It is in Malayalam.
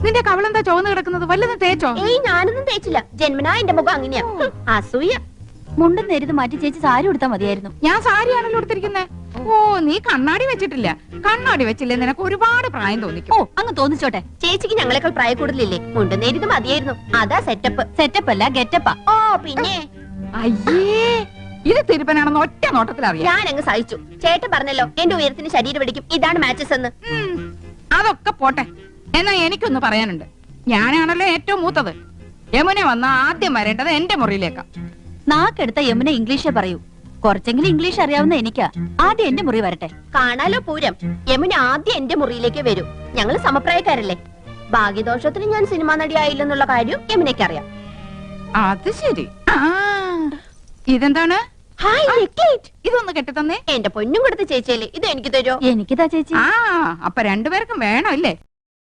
നിന്റെ കവളെന്താ ചോന്ന് കിടക്കുന്നത്? വല്ലതും തേച്ചോ? ഏയ് ഞാനൊന്നും തേച്ചില്ല. ജന്മനാ എന്റെ മുഖം അങ്ങനെയാ. അസൂയ. മുണ്ടും നേരിത് മാറ്റി ചേച്ചി സാരി ഉടുത്താ മതിയായിരുന്നു. ഞാൻ സാരിയാണല്ലോ ഉടുത്തിരിക്കുന്നത്. ഓ, നീ കണ്ണാടി വെച്ചിട്ടില്ല. കണ്ണാടി വെച്ചില്ലേ നിനക്ക് ഒരുപാട് പ്രായം തോന്നിക്കും. ഓ, അങ്ങ് തോന്നിച്ചോട്ടെ. ചേച്ചിക്ക് ഞങ്ങളെക്കാൾ പ്രായ കൂടുതലില്ലേ? മുണ്ടും നേരിത് മതിയായിരുന്നു. അതാ സെറ്റപ്പ്. സെറ്റപ്പ് അല്ല ഗെറ്റപ്പാ. ഓ പിന്നെ അയ്യേ, ഇത് തിരുപ്പനാണെന്ന് ഒറ്റ നോട്ടത്തിൽ അറിയാം. ഞാൻ അങ്ങ് സഹിച്ചു. ചേട്ടൻ പറഞ്ഞല്ലോ എന്റെ ഉയരത്തിന് ശരീരം പിടിക്കും, ഇതാണ് മാച്ചസ് എന്ന്. അതൊക്കെ പോട്ടെ. എന്നാ എനിക്കൊന്ന് പറയാനുണ്ട്. ഞാനാണല്ലോ ഏറ്റവും മൂത്തത്. യമുന വന്ന ആദ്യം വരേണ്ടത് എന്റെ മുറിയിലേക്കാ. നാക്കെടുത്ത യമുന ഇംഗ്ലീഷേ പറയൂ. കുറച്ചെങ്കിലും ഇംഗ്ലീഷ് അറിയാവുന്ന എനിക്കാ. ആദ്യം എന്റെ മുറി വരട്ടെ. കാണാലോ പൂരം. യമുന ആദ്യം എന്റെ മുറിയിലേക്ക് വരൂ. ഞങ്ങള് സമപ്രായക്കാരല്ലേ. ഭാഗ്യദോഷത്തിന് ഞാൻ സിനിമാ നടി ആയില്ലെന്നുള്ള കാര്യം യമുനയ്ക്ക് അറിയാം. അത് ശരി. ഇതെന്താണ്? ഇതൊന്ന് കെട്ടിത്തന്നേ. എന്റെ പൊന്നും കൊടുത്ത ചേച്ചിയല്ലേ, ഇത് എനിക്ക് തരുമോ? എനിക്കിതാ ചേച്ചി. അപ്പൊ രണ്ടുപേർക്കും വേണം അല്ലേ?